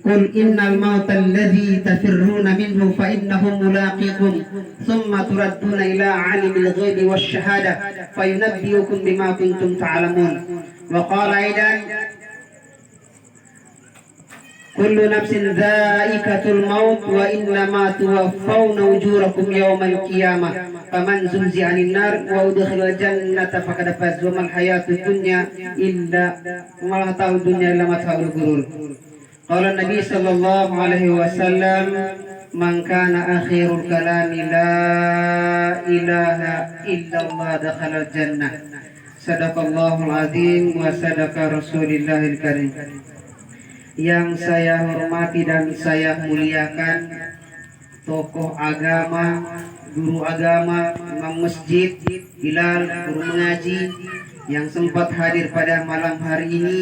قل إن الموت الذي تفرون منه فإنه ملاقيكم ثم تردون إلى عالم الغيب والشهادة فينبئكم بما كنتم تعلمون. وقال أيضا كل نفس ذائقة الموت وإنما توفون أجوركم يوم القيامة فمن زحزح عن النار وأدخل الجنة فقد فاز وما الحياة الدنيا إلا متاع الغرور. قال النبي صلى الله عليه وسلم من كان آخر الكلام لا إله إلا الله دخل الجنة. صدق الله العظيم وصدق رسول الله الكريم. Yang saya hormati dan saya muliakan tokoh agama, guru agama, imam masjid, Bilal, guru mengaji yang sempat hadir pada malam hari ini.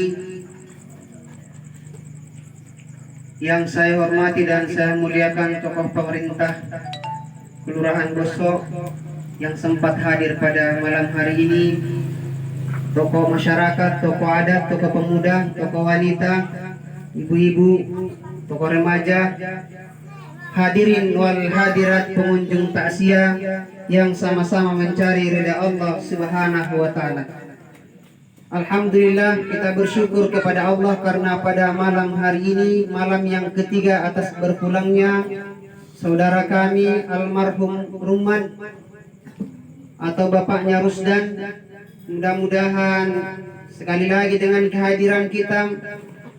Yang saya hormati dan saya muliakan tokoh pemerintah Kelurahan Bosok yang sempat hadir pada malam hari ini, tokoh masyarakat, tokoh adat, tokoh pemuda, tokoh wanita, ibu-ibu, tokoh remaja, hadirin wal hadirat, pengunjung takziah yang sama-sama mencari ridha Allah Subhanahu wa taala. Alhamdulillah, kita bersyukur kepada Allah karena pada malam hari ini, malam yang ketiga atas berpulangnya saudara kami almarhum Ruman atau bapaknya Rusdan, mudah-mudahan sekali lagi dengan kehadiran kita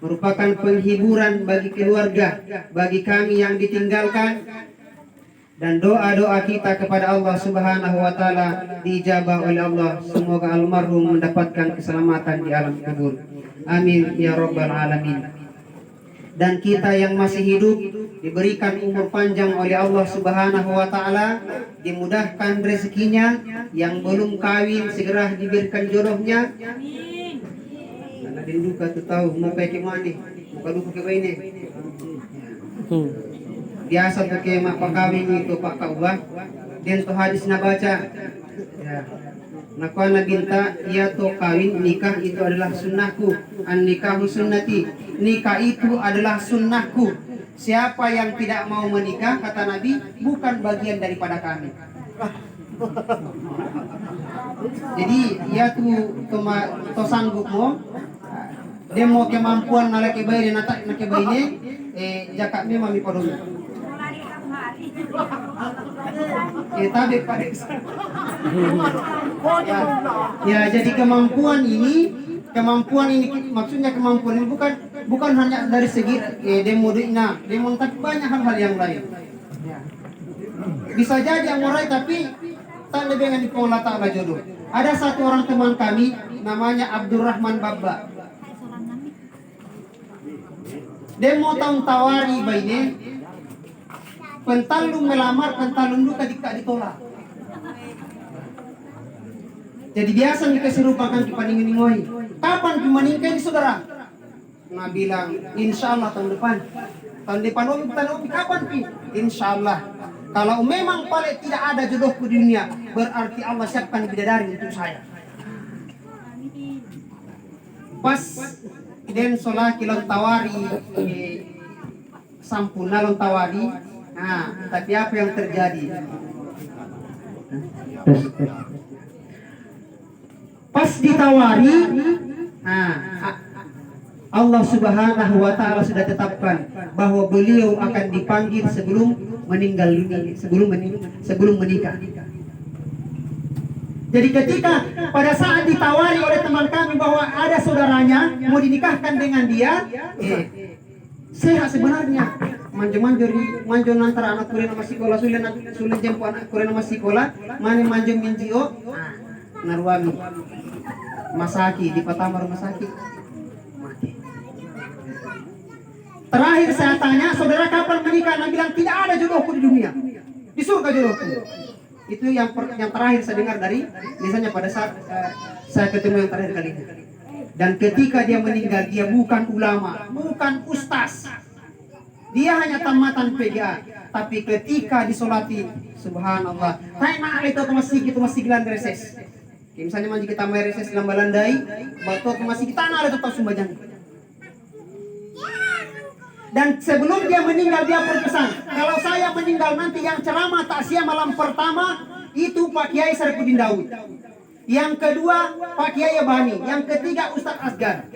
merupakan penghiburan bagi keluarga, bagi kami yang ditinggalkan, dan doa-doa kita kepada Allah Subhanahu wa taala dijabah oleh Allah. Semoga almarhum mendapatkan keselamatan di alam kubur. Amin ya rabbal alamin. Dan kita yang masih hidup diberikan umur panjang oleh Allah Subhanahu wa taala, dimudahkan rezekinya, yang belum kawin segera diberikan jodohnya. Din duka tu tahu mau pakai mana, muka lupa pakai ini. Biasa pakai mak pakawin itu pak kaubah, dan tu hadis nak baca. Ya. Nakwana binta ia tu kawin nikah itu adalah sunnahku, an nikahu sunnati. Nikah itu adalah sunnahku. Siapa yang tidak mau menikah, kata Nabi, bukan bagian daripada kami. Jadi ia tu sanggup mau. Dia mau kemampuan nalaki bayi dan natak nalaki bayi ini, jakak memang di padung. Kita pada ya, jadi kemampuan ini maksudnya kemampuan ini bukan hanya dari segi demo tapi banyak hal-hal yang lain. Bisa jadi amurai tapi tak lebih dengan dipola ta'ala jodoh. Ada satu orang teman kami namanya Abdurrahman Babba. Dia mau tahun tawari bayi pentalung melamar, pentalung duka ditolak. Jadi biasa dikasih rupakan kipaningin-ingoi. Kapan kimaningkai ini saudara? Nah bilang, insya Allah tahun depan. Tahun depan kapan pi? Insya Allah. Kalau memang paling tidak ada jodohku di dunia, berarti Allah siapkan bidadari untuk saya. Pas dan solah kilon tawari sampurna lon tawari. Nah, tapi apa yang terjadi? Pas ditawari, nah, Allah Subhanahu wa taala sudah tetapkan bahwa beliau akan dipanggil sebelum meninggal dunia, sebelum menikah. Jadi ketika pada saat ditawari oleh teman kami bahwa ada saudaranya mau dinikahkan dengan dia, sehat sebenarnya. Manjo antara anak kuliah nama sekolah sulit jempu anak kuliah nama sekolah, mana manjo minjio, narwami, masaki di Patama rumah sakit. Terakhir saya tanya, saudara kapan menikah? Dia bilang tidak ada jodohku di dunia, di surga jodohku. Itu yang terakhir saya dengar dari misalnya pada saat saya ketemu yang terakhir kali ini. Dan ketika dia meninggal, dia bukan ulama, bukan ustaz, dia hanya tamatan PGA. Tapi ketika disolati, subhanallah, taina itu masih gilan reses. Misalnya manji kita main reses dalam balandai, batu masih kita ada tetap sumbajang. Dan sebelum dia meninggal dia berpesan, kalau saya meninggal nanti yang ceramah takziah malam pertama itu Pak Kiai Saripudin Daud. Yang kedua Pak Kiai Bani, yang ketiga Ustadz Asgar.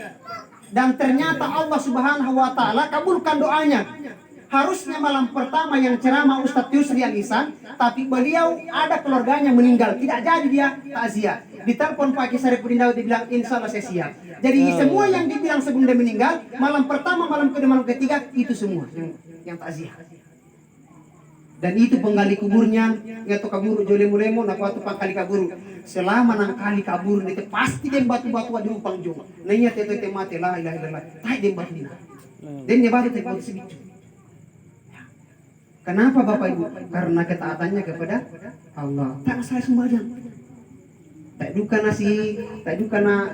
Dan ternyata Allah Subhanahu wa taala kabulkan doanya. Harusnya malam pertama yang ceramah Ustadz Yusri Al-Ihsan, tapi beliau ada keluarganya meninggal, tidak jadi dia takziah. Ditelepon Pak Kiai Saripudin Daud, dibilang insya Allah saya siap. Jadi semua yang dibilang sebelum dia meninggal, malam pertama, malam kedua, malam ketiga itu semua yang takziah. Dan itu penggali kuburnya, yaitu kabur jole mulemo, nak waktu pangkali kabur. Selama nang kali kabur itu pasti dia batu-batu di upang jong. Nanya tete mati lah ilaha illallah. Tai dia batu dina. Dan dia batu teh batu segitu. Kenapa Bapak Ibu? Karena ketaatannya kepada Allah. Tak saya sembahyang. Tak duka nasi, tak duka na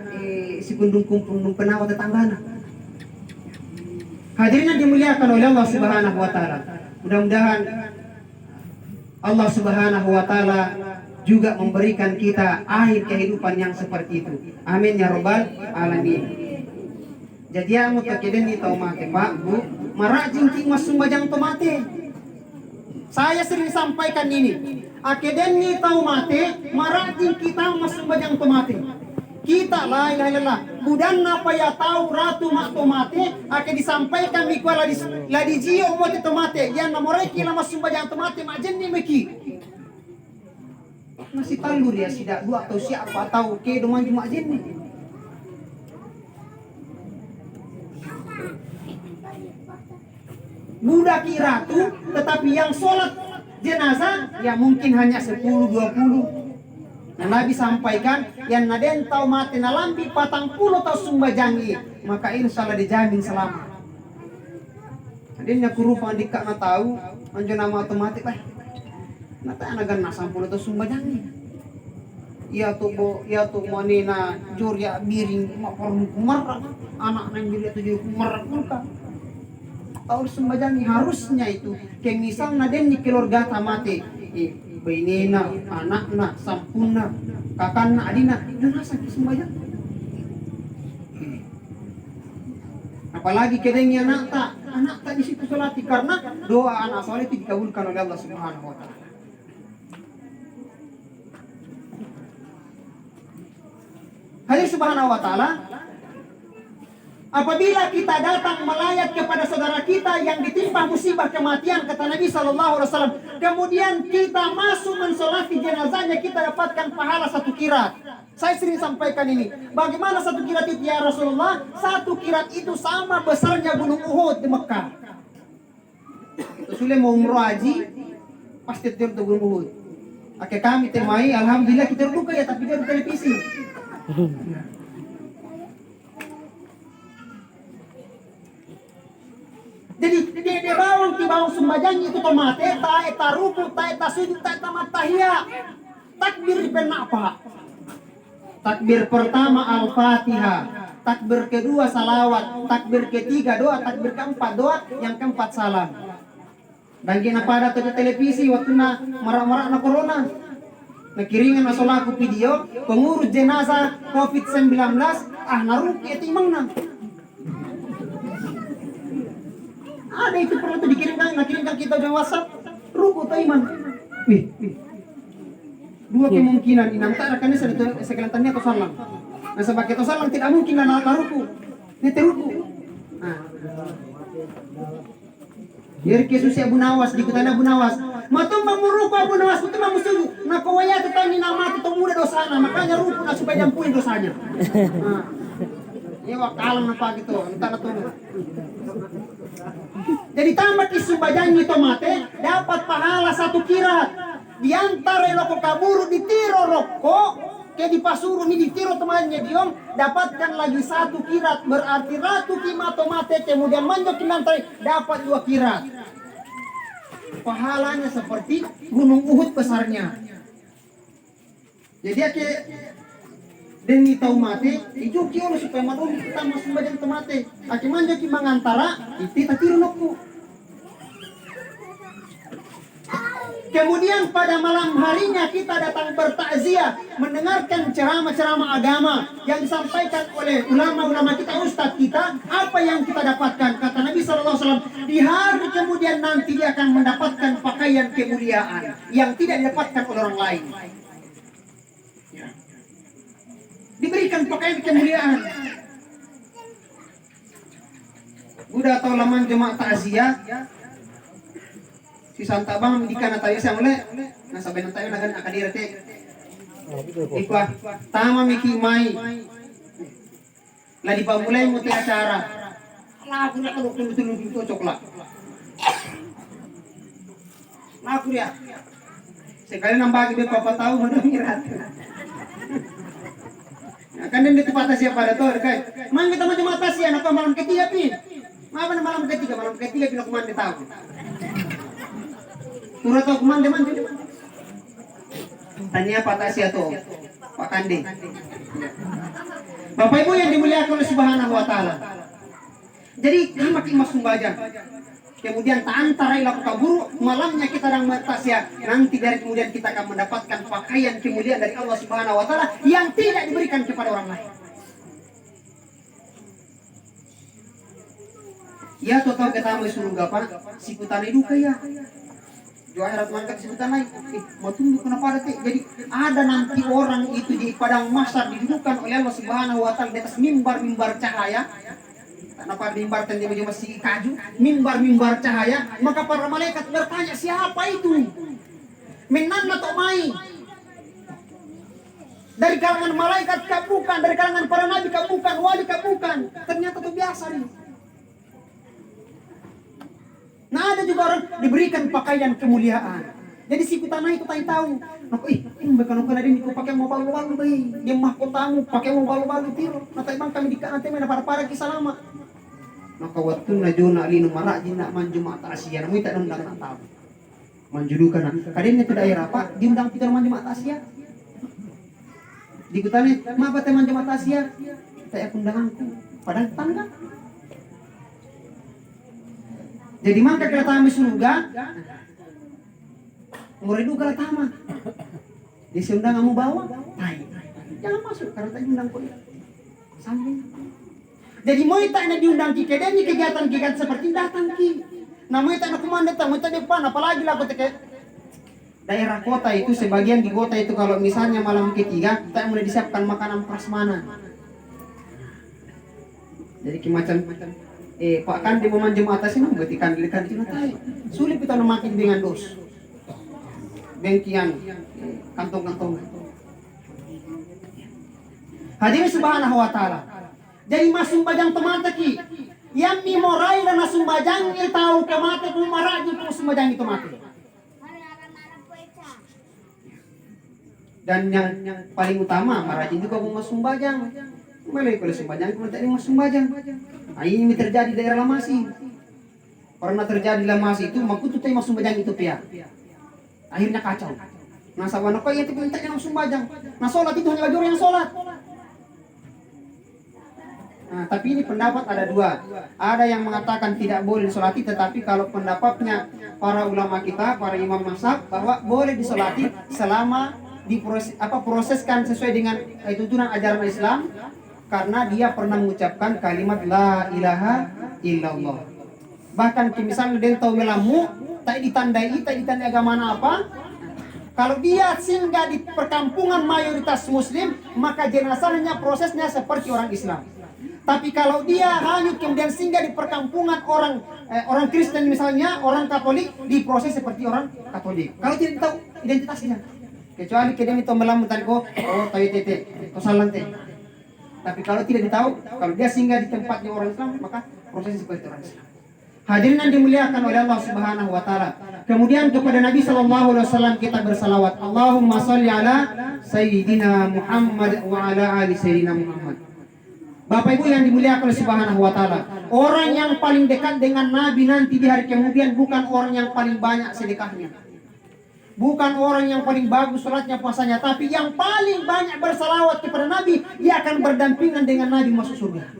si kundung penawa tetanggana. Hadirin yang dimuliakan oleh Allah Subhanahu wa taala. Mudah-mudahan Allah Subhanahu wa taala juga memberikan kita akhir kehidupan yang seperti itu. Amin ya rabbal alamin. Jadi amo takiden ni tau mate Pak, Bu, marajing ki masumbajang tomate. Saya sering sampaikan ini. Akeden ni tau mate, marajing kita masumbajang tomate. Kita la ilaha illallah. Budan napa ya tahu ratu mak tomate, ake disampaikan mi kuala la di jio mo tomate, yang namorai kila masumbajang tomate majen ni meki. Masih talur ya sidak dua atau siapa tahu ke domang cuma majen ni. Budak ratu, tetapi yang sholat jenazah ya mungkin hanya 10-20. Nah, Nabi sampaikan yang naden tau mati nalambi 40 tau sumbajangi, maka insya Allah dijamin selamat. Adinnya kurupang dikak na tahu anjo nama otomatis lah. Nata anagan na 10 tau sumbajangi. Iya tuh manina jur ya miring mapormu kumar anak nang diri tu jadi kumar kulka. Tahu sumbajangi harusnya itu. Kayak misal naden ni keluarga tamate. Bainina, anakna, sampuna, kakakna, adina, itu nasa sembahyang. Apalagi kedengnya anak tak di situ salati karena doa anak soleh itu dikabulkan oleh Allah Subhanahu wa taala. Hadirin Subhanahu wa taala, apabila kita datang melayat kepada saudara kita yang ditimpa musibah kematian, kata Nabi SAW, kemudian kita masuk mensolati jenazahnya, kita dapatkan pahala 1 kirat. Saya sering sampaikan ini. Bagaimana 1 kirat itu ya Rasulullah? 1 kirat itu sama besarnya gunung Uhud di Mekah. Sudah mau umroh haji, pasti tidur di gunung Uhud. Oke, kami temai, alhamdulillah kita buka ya, tapi dia di televisi. Jadi dia bawang sumbajangi itu tomate, ta ruku, ta sujud, ta matahiyah. Takbir benar apa? Takbir pertama Al-Fatihah, takbir kedua salawat, takbir ketiga doa, takbir keempat doa, yang keempat salam. Dan kena pada tuh televisi waktu na marah-marah na corona. Nakiringan na solaku video pengurus jenazah COVID-19 naruki itu imangna. Ada itu perlu tuh nakirimkan kita di WhatsApp ruku taiman. Wih. Dua kemungkinan ini nanti akan sekelantannya atau salam. Nah sebagai atau salam tidak mungkin na ruku. Ini teruku. Nah. Biar kesusi Abu Nawas di kutana Abu Nawas. Matum mamuruku Abu Nawas itu mamusuju. Nah kawaya itu tani nama itu muda dosana, makanya ruku na supaya jampuin dosanya. Nah. Ya wakalan apa gitu, entah tunggu. Jadi tamat isumbajangi tomate dapat pahala 1 kirat. Di antara loko kaburu ditiro rokok, kayak di pasuru ini ditiro temannya diom, dapatkan lagi 1 kirat. Berarti ratu kima tomate kemudian manjok kimantai dapat 2 kirat. Pahalanya seperti gunung Uhud besarnya. Jadi demi tau mati, itu kio supaya madom kita masuk badan tomate. Aki manjok ki mangantara, itu tatiru nokku. Kemudian pada malam harinya kita datang bertakziah, mendengarkan ceramah-ceramah agama yang disampaikan oleh ulama-ulama kita, ustadz kita. Apa yang kita dapatkan? Kata Nabi SAW, di hari kemudian nanti dia akan mendapatkan pakaian kemuliaan yang tidak didapatkan oleh orang lain. Diberikan pakaian kemuliaan. Udah tahu laman jemaah takziah si Santa Bang di kana tayo siya muli na sabihin tayo na ganun akadira te ikwa tama miki mai ladi pa mulai mo ti acara lagu na kalau tulog itu coklat lagu dia sekali nambah be papa tahu mo mirat kan din dito pata siya para to kay man kita macam atas siya napa malam ketiga pi malam ketiga pinakuman di tahu turut atau kumande man tanya patah siya to Pak Kandi. Bapak Ibu yang dimuliakan oleh Subhanahu wa taala. Jadi makin masuk baja. Kemudian antara ilaku kaburu malamnya kita sedang bertasya. Nanti dari kemudian kita akan mendapatkan pakaian kemuliaan dari Allah Subhanahu wa taala yang tidak diberikan kepada orang lain. Ya total kita mau surga Pak, si putane duka ya. Di akhirat mangkat sebutan naik, mau tunggu kenapa ada teh? Jadi ada nanti orang itu di padang mahsyar didudukan oleh Allah Subhanahu wa taala di atas mimbar cahaya. Kenapa mimbar tadi masih kaju? Mimbar cahaya, maka para malaikat bertanya, siapa itu? Minan atau mai? Dari kalangan malaikat kah bukan, dari kalangan para nabi kah bukan, wali kah bukan. Ternyata itu biasa nih. Nah ada juga orang diberikan pakaian kemuliaan. Jadi si kutanah itu tahu. Nah, ini bukan ini kau pakai mau balu-balu bayi. Dia mahkotamu pakai mau balu-balu tiro. Nah bang kami di nanti mana para kisah lama. Nah waktu najuna linu marajin nak manjuma Asia. Namun tak undang nak tahu. Manjudukan. Kadang itu daerah apa? Diundang kita manjuma Asia. Di kutanah, mapa teman manjuma Asia? Saya undanganku. Padahal tangga. Jadi maka kita tahu surga, murid juga tama. Di sundang kamu bawa, jangan masuk karena tak diundang kau. Sambil. Jadi mau tak nak diundang kita dan kegiatan seperti datang ki. Nah mau tak nak komando tak mau tak depan, apalagi lah kota daerah kota itu sebagian di kota itu kalau misalnya malam ketiga kita mulai disiapkan makanan prasmanan. Jadi macam Pak kan di momen jemaah atas ini berarti kan itu natai. Sulit kita memakai dengan dos. Bengkian kantong-kantong. Hadirin Subhanahu wa taala. Jadi masuk bajang temata ki. Yang mi morai dan masuk bajang ni tahu kemate ku maraji ku sumajang itu mati. Dan yang paling utama maraji juga mau masuk bajang. Mulai kalau sumbajang kalau tak masuk bajang. Nah, ini terjadi di daerah Lamasi. Pernah terjadi Lamasi itu, maku tuh masuk sumbajang itu pia. Akhirnya kacau. Nah, sawana kok yang minta yang sumbajang. Nah, sholat itu hanya bagi orang yang sholat. Nah, tapi ini pendapat ada dua. Ada yang mengatakan tidak boleh disolati, tetapi kalau pendapatnya para ulama kita, para imam mazhab bahwa boleh disolati selama diproseskan sesuai dengan tuntunan ajaran Islam. Karena dia pernah mengucapkan kalimat la ilaha illallah. Bahkan misalnya dia tahu melamu, tak ditandai agama apa. Kalau dia singgah di perkampungan mayoritas muslim, maka jenazahnya prosesnya seperti orang Islam. Tapi kalau dia hanyut kemudian singgah di perkampungan orang Kristen misalnya, orang Katolik, diproses seperti orang Katolik. Kalau tidak tahu identitasnya. Kecuali kedem itu melamu tadi tahu tete, atau salante. Tapi kalau tidak ditahu, kalau dia singgah di tempatnya orang Islam, maka prosesnya seperti orang Islam. Hadirin yang dimuliakan oleh Allah Subhanahu wa taala. Kemudian kepada Nabi sallallahu alaihi wasallam kita bersalawat. Allahumma shalli ala sayyidina Muhammad wa ala ali sayyidina Muhammad. Bapak Ibu yang dimuliakan oleh Subhanahu wa taala. Orang yang paling dekat dengan Nabi nanti di hari kemudian bukan orang yang paling banyak sedekahnya. Bukan orang yang paling bagus salatnya puasanya, tapi yang paling banyak bersalawat kepada Nabi, dia akan berdampingan dengan Nabi masuk surga.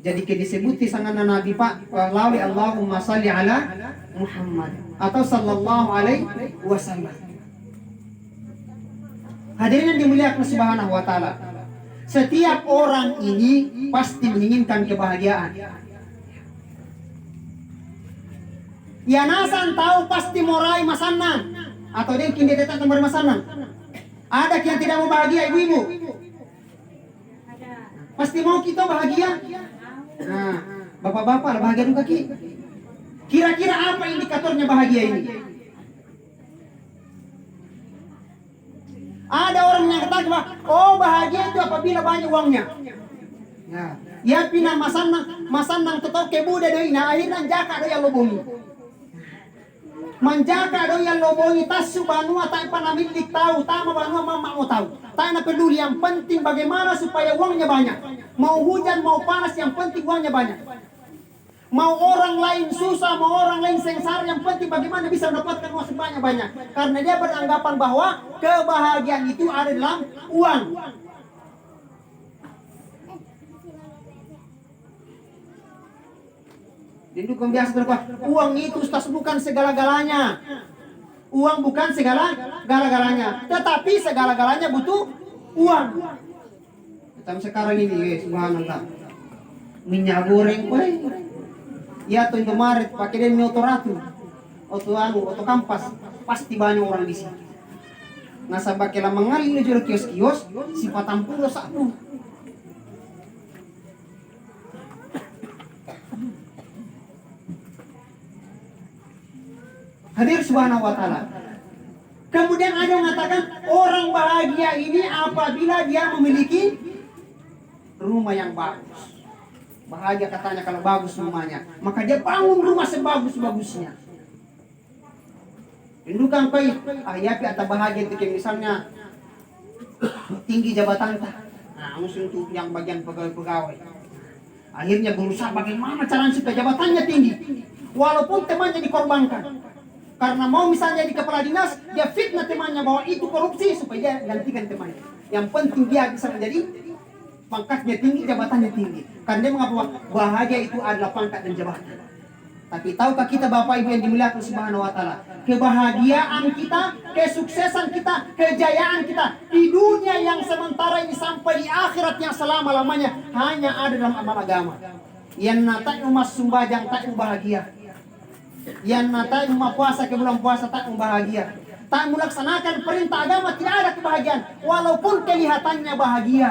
Jadi disebuti sangana Nabi Pak lawi Allahumma salli ala Muhammad atau sallallahu alaihi wasallam. Hadirin yang dimuliakan Subhanahu wa taala. Setiap orang ini pasti menginginkan kebahagiaan. Ya nasan tahu pasti morai masanan atau dia kini tetap kembali masanan. Ada yang tidak mau bahagia ibu-ibu? Pasti mau kita bahagia. Nah, bapak-bapak bahagia juga ki. Kira-kira apa indikatornya bahagia ini? Ada orang yang kata bahwa oh bahagia itu apabila banyak uangnya. Ya pina masanang tetap kebuda deui na akhirnya jaka do yang lobongi. Manjaka do yang lobongi tasu banua tak panamilik tahu, tama banua mama mau tahu. Tak na peduli, yang penting bagaimana supaya uangnya banyak. Mau hujan mau panas yang penting uangnya banyak. Mau orang lain susah, mau orang lain sengsara, yang penting bagaimana bisa mendapatkan uang sebanyak-banyak. Karena dia beranggapan bahwa kebahagiaan itu ada dalam uang. Dan itu biasa berkata, uang itu Ustaz bukan segala-galanya. Uang bukan segala-galanya. Tetapi segala-galanya butuh uang. Macam sekarang ini, subhanallah. Minyak goreng, ya tuh Indomaret pakai den otoratu, oto kampas, pasti banyak orang di sini. Nasabah kela mengalir jual kios-kios, si patampulo satu. Hadir subhanahu wa ta'ala. Kemudian ada yang mengatakan orang bahagia ini apabila dia memiliki rumah yang bagus. Bahagia katanya kalau bagus rumahnya, maka dia bangun rumah sebagus-bagusnya. Indukan koi, ayapi atau bahagia itu misalnya tinggi jabatan tak. Nah, musuh untuk yang bagian pegawai-pegawai. Akhirnya berusaha bagaimana caranya supaya jabatannya tinggi. Walaupun temannya dikorbankan. Karena mau misalnya di kepala dinas, dia fitnah temannya bahwa itu korupsi supaya dia gantikan temannya. Yang penting dia bisa menjadi pangkatnya tinggi, jabatannya tinggi. Karena dia mengatakan bahagia itu adalah pangkat dan jabatan. Tapi tahukah kita Bapak Ibu yang dimuliakan Subhanahu wa taala, kebahagiaan kita, kesuksesan kita, kejayaan kita di dunia yang sementara ini sampai di akhirat yang selama-lamanya hanya ada dalam amal agama. Yang natai umat sumbajang tak bahagia. Yang natai umat puasa ke bulan puasa tak bahagia. Tak melaksanakan perintah agama tidak ada kebahagiaan walaupun kelihatannya bahagia.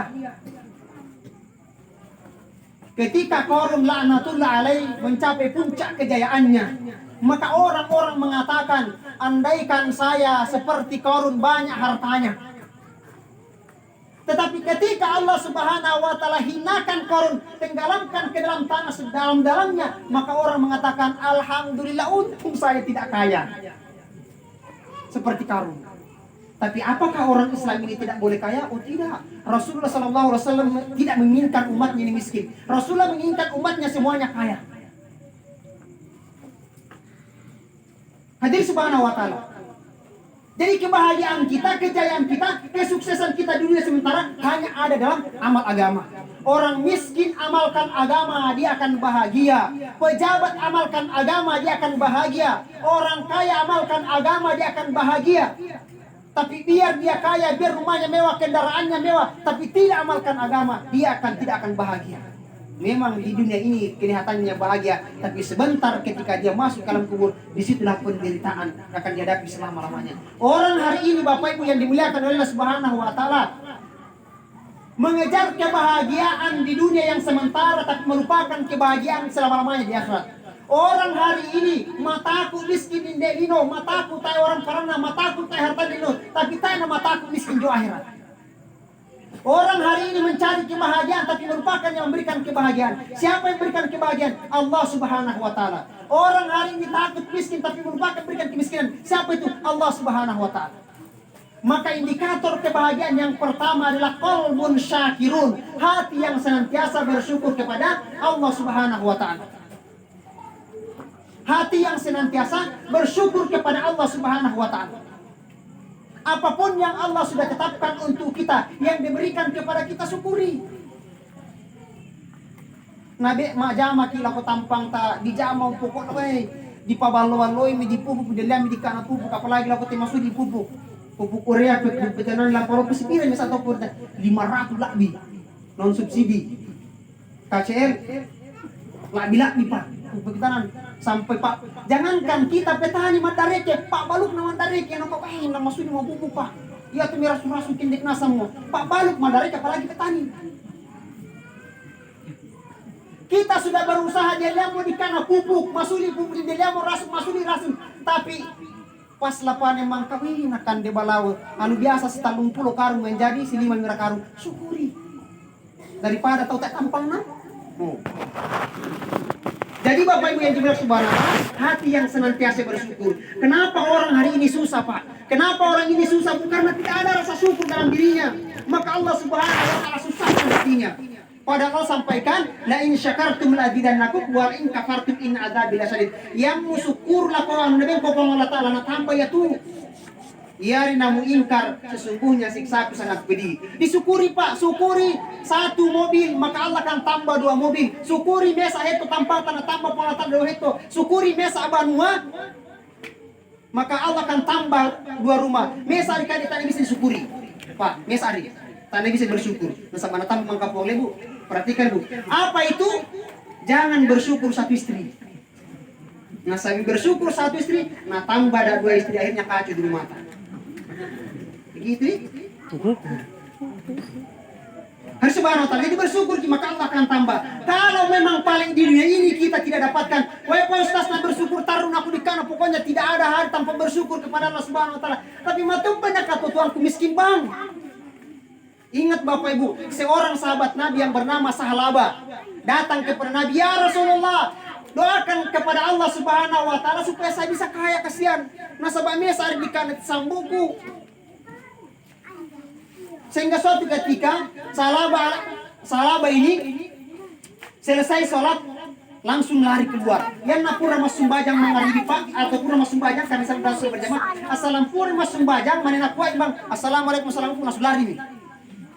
Ketika Qarun laknatullah alaih mencapai puncak kejayaannya, maka orang-orang mengatakan, andaikan saya seperti Qarun banyak hartanya. Tetapi ketika Allah Subhanahu wa taala hinakan Qarun, tenggelamkan ke dalam tanah sedalam-dalamnya, maka orang mengatakan, alhamdulillah untung saya tidak kaya seperti Qarun. Tapi apakah orang Islam ini tidak boleh kaya? Oh tidak. Rasulullah SAW tidak menginginkan umatnya ini miskin. Rasulullah menginginkan umatnya semuanya kaya. Hadir subhanahu wa ta'ala. Jadi kebahagiaan kita, kejayaan kita, kesuksesan kita dunia sementara hanya ada dalam amal agama. Orang miskin amalkan agama, dia akan bahagia. Pejabat amalkan agama, dia akan bahagia. Orang kaya amalkan agama, dia akan bahagia. Tapi biar dia kaya, biar rumahnya mewah, kendaraannya mewah, tapi tidak amalkan agama, dia tidak akan bahagia. Memang di dunia ini kelihatannya bahagia, tapi sebentar ketika dia masuk ke dalam kubur, disitulah penderitaan akan dihadapi selama-lamanya. Orang hari ini Bapak Ibu yang dimuliakan oleh Allah Subhanahu wa taala, mengejar kebahagiaan di dunia yang sementara, tapi merupakan kebahagiaan selama-lamanya di akhirat. Orang hari ini mataku miskin indelino, mataku tay orang parana, mataku tay harta dino, tapi tay na mataku miskin di akhirat. Orang hari ini mencari kebahagiaan tapi merupakan yang memberikan kebahagiaan. Siapa yang memberikan kebahagiaan? Allah Subhanahu wa taala. Orang hari ini takut miskin tapi merupakan memberikan kemiskinan. Siapa itu? Allah Subhanahu wa taala. Maka indikator kebahagiaan yang pertama adalah qalbun syakirun, hati yang senantiasa bersyukur kepada Allah Subhanahu wa taala. Hati yang senantiasa bersyukur kepada Allah Subhanahu wa taala. Apapun yang Allah sudah tetapkan untuk kita, yang diberikan kepada kita syukuri. Nabe majama kila ko tampang ta di jama pupuk we di pabalo-baloi mi di pupuk di lami di kana pupuk apalagi la ko timasu di pupuk. Pupuk Korea petenan la poro pesipira mi satu pur 500 lebih non subsidi. KCR lebih Pak. Pupuk tanan sampai Pak. Jangankan kita petani Mandareke, Pak Baluk na Mandareke no papahin na masudi mo pupuk Pak. Iya tuh mirasu-rasu kindik nasam mo. Pak Baluk Mandareke apalagi petani. Kita sudah berusaha deliamo di kana pupuk, masuli pupuk di deliamo rasun, masuli rasun. Tapi pas lapan emang kami akan debalaw. Anu biasa setalung pulau karung menjadi 5 mira karung. Syukuri. Daripada tahu tak tampang na. Oh. Jadi Bapak Ibu yang dimuliakan subhanallah, hati yang senantiasa bersyukur. Kenapa orang hari ini susah Pak? Kenapa orang ini susah? Bukan karena tidak ada rasa syukur dalam dirinya. Maka Allah subhanahu wa ta'ala susahkan hatinya. Padahal Allah sampaikan, la in syakartum la azidannakum wa in kafartum in adzabi lasyadid. Yang syukurlah kau anu nabi kau Allah taala na tambah ya tu. Iari namu ingkar sesungguhnya siksaku sangat pedih. Disyukuri Pak, syukuri 1 mobil maka Allah akan tambah 2 mobil. Syukuri mesa itu tampatan tambah pengatan 2 itu. Syukuri mesa banua maka Allah akan tambah 2 rumah. Mesa di kali tadi bisa disyukuri. Pak, mesa di tadi bisa bersyukur. Nasa mana tambah mangkapole Bu. Perhatikan Bu, apa itu? Jangan bersyukur 1 istri. Nah sambil bersyukur 1 istri, nah tambah ada 2 istri akhirnya kacau di rumah tangga. Begitu? Harus subhanahu wa ta'ala. Jadi bersyukur maka Allah akan tambah. Kalau memang paling di dunia ini kita tidak dapatkan, wahai Pak Ustaz nak bersyukur tarun aku di kana pokoknya tidak ada hari tanpa bersyukur kepada Allah subhanahu wa ta'ala. Tapi matung banyak kata tuanku miskin bang. Ingat Bapak Ibu, seorang sahabat Nabi yang bernama Sahalaba datang kepada Nabi, ya Rasulullah, doakan kepada Allah subhanahu wa ta'ala supaya saya bisa kaya, kasihan. Nasabah mesa di kanan sambuku. Sehingga suatu ketika Sahalaba ini selesai sholat langsung lari keluar. Yang napura mas sumbajang mangaribi Pak atau pura mas sumbajang kami sedang berjamaah. Assalamualaikum mas sumbajang mana nak kuat bang. Assalamualaikum langsung lari nih.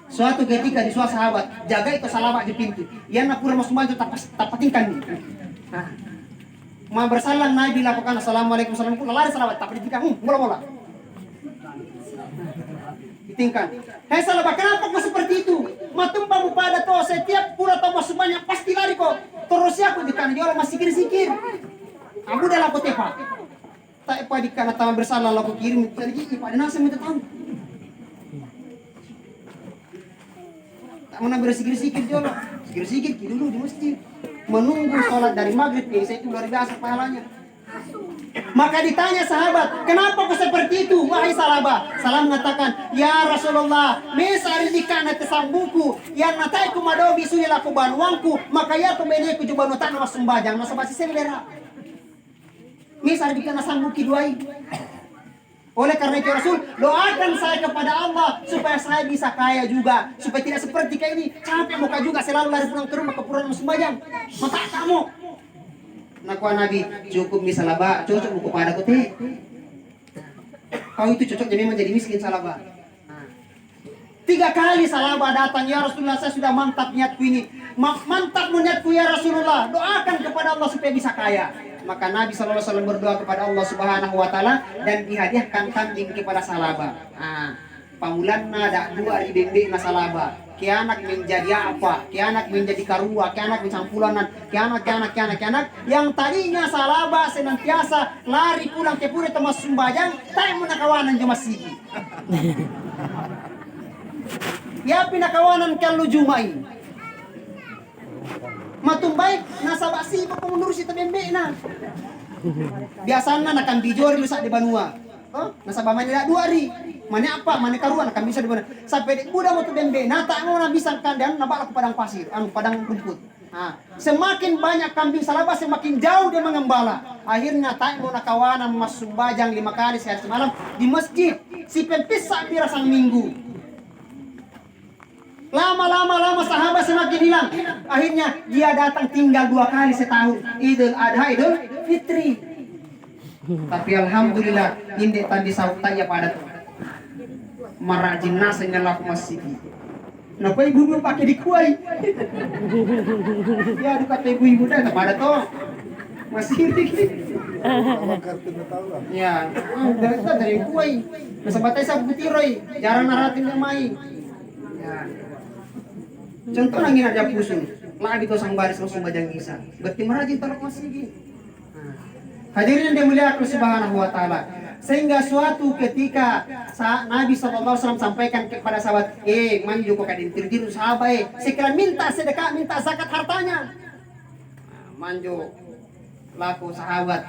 Suatu ketika di suatu sahabat jaga itu salawat di pintu. Yang napura mas sumbajang tapatingkan nih. Nah, mau bersalang Nabi lakukan assalamualaikum lari salawat tapatingkan. Mula-mula. Tingkan. Hei Sahabat, kenapa kau seperti itu? Matumpa pada toh setiap pura toh semuanya pasti lari kok. Terus aku di kanan dia orang masih sikir-sikir. Aku dah laku tepa. Tak apa di kanan taman bersalah laku kirim jadi pada nasi minta tahu. Tak mana bersikir-sikir dia lah. Sikir-sikir dulu di masjid. Menunggu sholat dari maghrib saya itu luar biasa pahalanya. Maka ditanya sahabat, kenapa kau seperti itu? Wahai Sahabat, Salam mengatakan, ya Rasulullah, mesari di kana tesambuku, yang natai ku madobi sudah laku banuangku, maka ya tu bene ku juba nutan mas sumbajang, nasa basi selera. Mesari di kana sambuki duai. Oleh karena itu Rasul, doakan saya kepada Allah supaya saya bisa kaya juga, supaya tidak seperti kayak ini capek muka juga selalu lari pulang ke rumah ke pura mas sumbajang. Mata kamu. Nakuan Nabi cukup nih salaba cocok buku padaku teh. Kau itu cocok jadi menjadi miskin salaba. 3 kali salaba datang, ya Rasulullah saya sudah mantap niatku ini. Mantap niatku ya Rasulullah. Doakan kepada Allah supaya bisa kaya. Maka Nabi SAW berdoa kepada Allah Subhanahu wa taala dan dihadiahkan kambing kepada salaba. Pamulanna ada 2 ribende na salaba. Kianak menjadi apa? Kianak menjadi karua, kianak mencampulan, kianak. Yang tadinya salaba senantiasa lari pulang ke pura temas sumbajang, tak menakawanan jema sigi. Ya pinakawanan kalau jumai. Matumbai nasaba sibuk menurut si tebembe na. Biasanya nakang bijori lusak di Banua. Oh, nasaba manila 2 hari. Mana apa, mana karuan akan bisa di mana. Sampai di muda mau tebembe, nata ngona bisa kandang nabak ke padang pasir, padang rumput. Semakin banyak kambing salaba semakin jauh dia mengembala. Akhirnya tak mau nakawanan mas sumbajang 5 kali sehari semalam di masjid. Si pempis sampai sang minggu. Lama sahabat semakin hilang. Akhirnya dia datang tinggal 2 kali setahun. Idul Adha, Idul Fitri. Tapi alhamdulillah ini tadi sautanya pada tuh. Marajin nasa nyalaku masih. Napa ibu pakai dikuai? Ya aduh kata ibu-ibu dah pada toh masih ya, dari kuai. Nasabatay sa butiroy, jarang narating ng mai. Ya. Contoh nang ginadya puso, lagi to sang baris ng sumbajang isa. Berarti marajin talak masigi. Hadirin yang dimuliakan Subhanahu wa taala. Sehingga suatu ketika Nabi SAW sampaikan kepada sahabat, manju kok kadin tiru sahabat, sekira minta sedekah, minta zakat hartanya. Manju laku sahabat,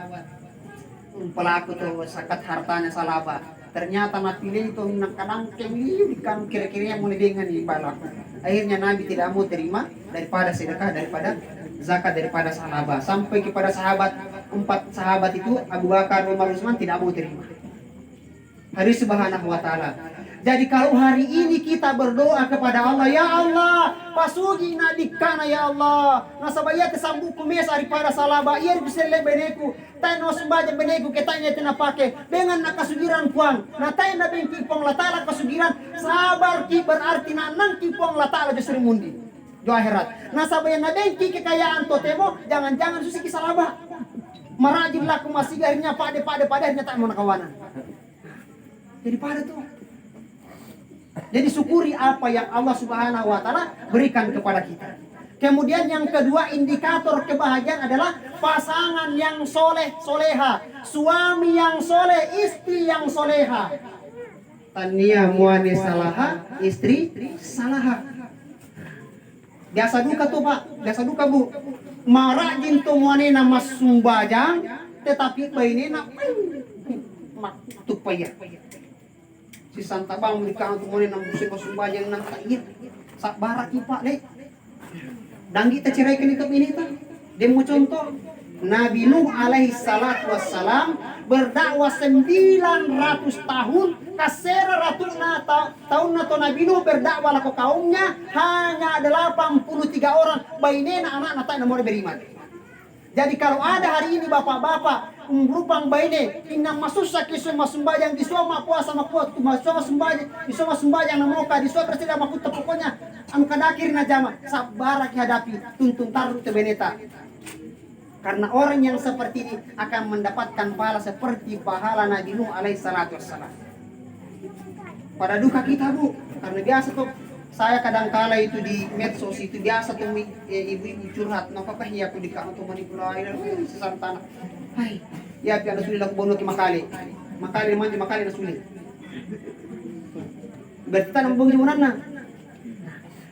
pelaku tuh zakat hartanya salaba. Ternyata napilih itu kadang kemili kan kira-kira mulai dengan ibalaku. Akhirnya Nabi tidak mau terima daripada sedekah, daripada zakat, daripada salaba. Sampai kepada empat sahabat itu Abu Bakar, Umar, Utsman tidak mau terima. Hari Subhanahu wa taala. Jadi kalau hari ini kita berdoa kepada Allah, ya Allah, pasugi nadikana ya Allah, nasabaya kesambu kumes daripada salaba, ia bisa lebeneku, tay no sembaja beneku ketanya tina pake dengan nakasugiran kuang, na tay na bengki pong latala kasugiran, sabar ki berarti nanang ki pong latala justru mundi. Do akhirat. Nasabaya na bengki kekayaan totemo, jangan-jangan susi ki salaba. Marajin laku masih akhirnya pada akhirnya tak mau nakawanan. Jadi pada tuh. Jadi syukuri apa yang Allah Subhanahu wa taala berikan kepada kita. Kemudian yang kedua, indikator kebahagiaan adalah pasangan yang soleh, soleha, suami yang soleh, istri yang soleha. Tania muane salaha, istri salaha. Biasa duka tuh Pak, biasa duka Bu. Marajin tuh muane nama sumbajang, tetapi baini na tupaya. Si Santa Bang mereka untuk mulai nang busi pasumbayan nang tair sak barak Pak le. Dan kita ceraikan itu ini tuh. Demo contoh Nabi Nuh alaihi salatu wassalam berdakwah 900 tahun kasera ratuna tahun atau Nabi Nuh berdakwah laku kaumnya hanya 83 orang bainena anak tak mau beriman. Jadi kalau ada hari ini bapak-bapak rupang baine inang masusa kisu masumbayang di suama puasa makuat masuma sembahyang namoka di suama bersila makut pokoknya anu kadakir na jama sabar hadapi tuntun taruh te beneta. Karena orang yang seperti ini akan mendapatkan pahala seperti pahala Nabi Nuh alaihi salatu wassalam. Pada duka kita Bu, karena biasa tuh saya kadang kala itu di medsos itu biasa tuh ibu-ibu curhat, napakah iya aku di kanto manipulasi sesantana. Hai, ya piano sulit aku bono ki makali manja makali na sulit. Berarti tanam bungjunan na.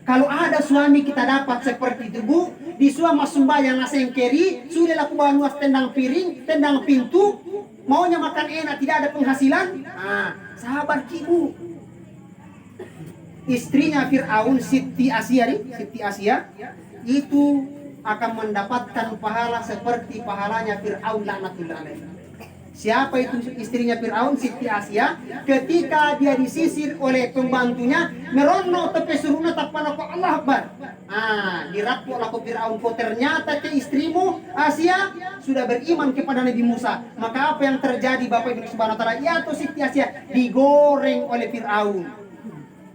Kalau ada suami kita dapat seperti itu Bu, di suama sembahyang nasi keri, sudah laku banuas tendang piring, tendang pintu, maunya makan enak, tidak ada penghasilan. Nah, sahabat ki Bu. Istrinya Fir'aun Siti Asia itu akan mendapatkan pahala seperti pahalanya Fir'aun laknatullah alaihi. Siapa itu istrinya Fir'aun Siti Asia? Ketika dia disisir oleh pembantunya merono tepe suruna tapana ko Allah Akbar. Dirapuk laku Fir'aun ko ternyata ke istrimu Asia sudah beriman kepada Nabi Musa. Maka apa yang terjadi Bapak Ibu Subhanahu wa taala? Ya tuh Siti Asia digoreng oleh Fir'aun.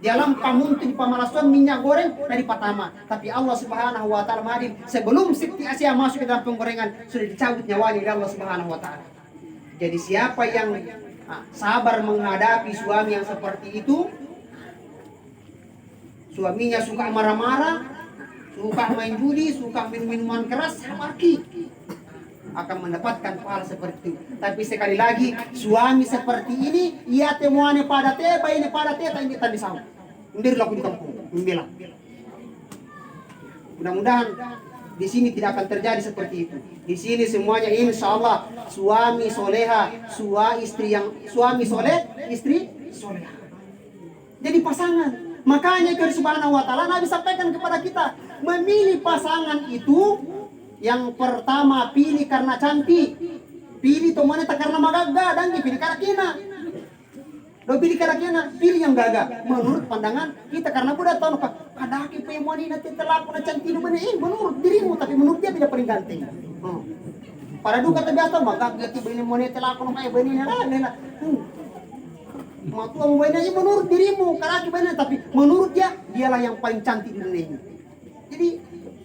Dalam pamunti di pamalasuan minyak goreng dari Patama. Tapi Allah Subhanahu wa taala madin sebelum Siti Asia masuk ke dalam penggorengan sudah dicabut nyawanya oleh Allah Subhanahu wa taala. Jadi siapa yang sabar menghadapi suami yang seperti itu, suaminya suka marah-marah, suka main judi, suka minum-minuman keras, sabarki akan mendapatkan pahala seperti itu. Tapi sekali lagi suami seperti ini ia temuannya pada teh bayi pada teh tak ingin sama undir laku di kampung membilang. Mudah-mudahan di sini tidak akan terjadi seperti itu. Di sini semuanya insya Allah suami soleha, suami soleh, istri soleha. Jadi pasangan. Makanya dari Subhanahu wa taala Nabi sampaikan kepada kita memilih pasangan itu. Yang pertama pilih karena cantik, pilih temannya tak karena magaga dan pilih karena kena. Lo pilih karena kena, pilih yang gagah. Menurut pandangan kita karena budak tahu apa? Kadaki pemoni nanti terlaku na cantik menurut dirimu tapi menurut dia tidak paling ganteng. Pada duka terbiasa magaga ti bini moni terlaku na kayak bini na. Mau tua mau banyak menurut dirimu, karena banyak, tapi menurut dia dialah yang paling cantik di dunia ini. Jadi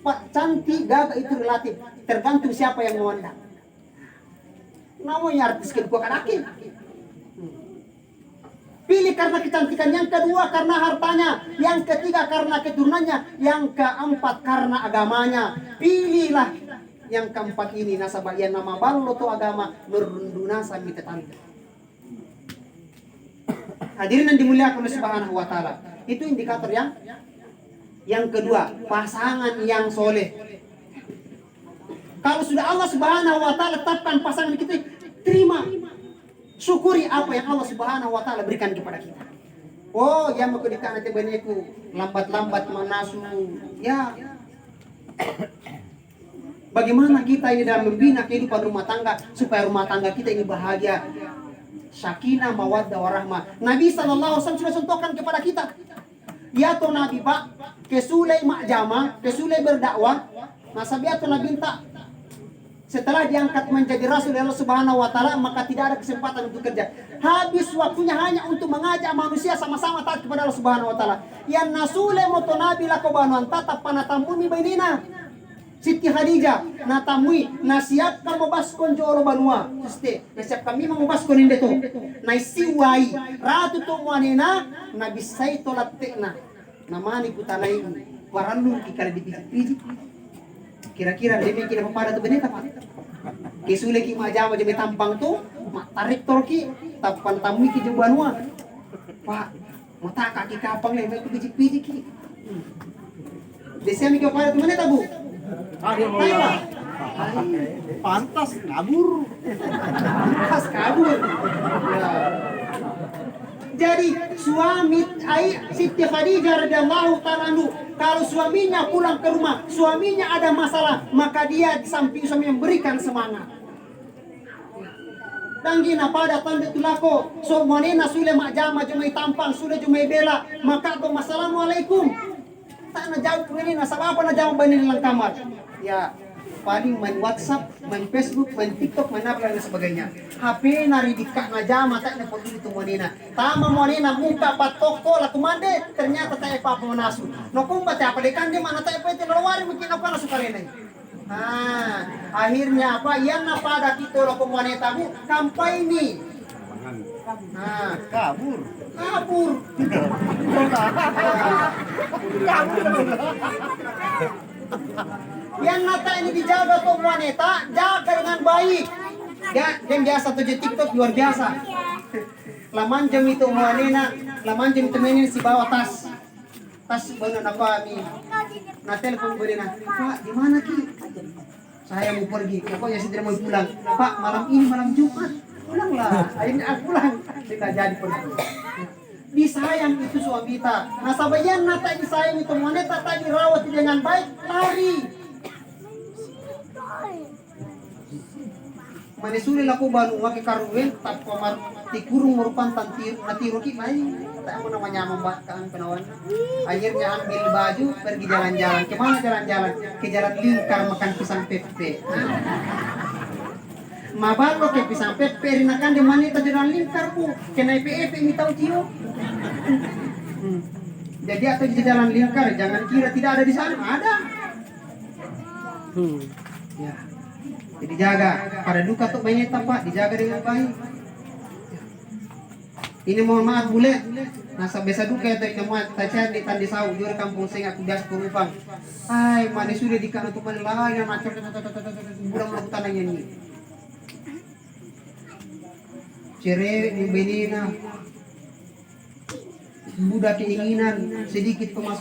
pak cantik gagah itu relatif, tergantung siapa yang memandang. Namanya artis kedua kan akhir. Pilih karena kecantikan, yang kedua karena hartanya, yang ketiga karena keturunannya, yang keempat karena agamanya. Pilihlah yang keempat ini, nasabah yang nama ballo to agama merunduna sami tetangga. Hadirin yang dimuliakan oleh Subhanahu wa taala. Itu indikator yang kedua, pasangan yang soleh. Kalau sudah Allah Subhanahu wa taala tetapkan pasangan kita, terima. Syukuri apa yang Allah Subhanahu wa taala berikan kepada kita. Oh, yang mau kedekatan nanti beneku lambat-lambat manasu. Ya. Bagaimana kita ini dalam membina kehidupan rumah tangga supaya rumah tangga kita ini bahagia. Sakinah, mawaddah, warahmah. Nabi sallallahu alaihi wasallam sudah contohkan kepada kita. Ya to Nabi Pak, kesulai makjama, kesulai berdakwah, masa biar to Nabi minta setelah diangkat menjadi Rasul Allah Subhanahu wa taala, maka tidak ada kesempatan untuk kerja. Habis waktunya hanya untuk mengajak manusia sama-sama taat kepada Allah Subhanahu wa taala. Yang nasule moto Nabi lakobanuan tatap panatamumi bainina. Siti Khadijah natamui nasiapkan mobaskon jolo banua. Siste, nasiap kami mobaskon inde to. Naisiwai ratu to wanena nabisai to latekna. Namani putanai waranlu ikare dipijik-pijik. Kira-kira demi kira pada tu beneta Pak. Kisule ki majama jeme tampang tu, mak tarik torki, tapan tamui ki jebanua. Pak, mata kaki kapang le tu pijik-pijik ki. Desa mi ke pada tu beneta Bu. Pantas kabur. Pantas kabur. Ya. Jadi suami Siti Khadijah radhiyallahu ta'ala anhu, kalau suaminya pulang ke rumah, suaminya ada masalah, maka dia di samping suami memberikan semangat. Tanggina pada tanda tulako, so monena sule makjama jumai tampang, sule jumai bela, maka to assalamualaikum. Tak na jawab ngini na sabab na jawab banin lang kamar. Ya, paling main WhatsApp, main Facebook, main TikTok, main apa dan sebagainya. HP nari dikak na jama tak na peduli tu monena. Tama monena muka patoko la kumande ternyata tak apa manasu. No kumba apa dekan di mana tak apa itu lawari mungkin apa na sukarena. Akhirnya apa yang pada kita lo wanita bu kampanye. Kabur. Yang nata ini dijaga tuh wanita, jaga dengan baik. Ya, yang biasa tuh TikTok luar biasa. Laman jam itu wanita, laman jam temenin si bawa tas bener apa nih? Nah telepon gue nah, Pak di mana ki? Saya mau pergi, pokoknya saya tidak mau pulang. Pak malam ini malam Jumat, pulanglah. Akhirnya aku pulang, tidak jadi pergi. Disayang itu suami kita. Nah sabayan nata disayang itu wanita tak dirawat dengan baik, lari. Mane suri laku banu wake karuwen tak pamar tikurung merupan tantir natiru ki mai tak mau namanya membakan penawan. Akhirnya ambil baju pergi jalan-jalan. Kemana jalan-jalan? Ke jalan lingkar makan pisang pepe. Mabalo ke pisang pepe rinakan di manita jalan lingkar ku kena pepe ini tahu cio. Jadi atau di jalan lingkar jangan kira tidak ada di sana, ada. Ya. Jadi jaga pada duka tuh banyak Pak, dijaga dengan baik. Ini mohon maaf bule, nasa besa duka itu yang mau tacar di tandi sau jur kampung sing aku biasa kurupang. Hai, mana sudah di kana tuh mana lah yang macam burang melakukan tanahnya ini. Cere di benina, budak keinginan sedikit pemasukan.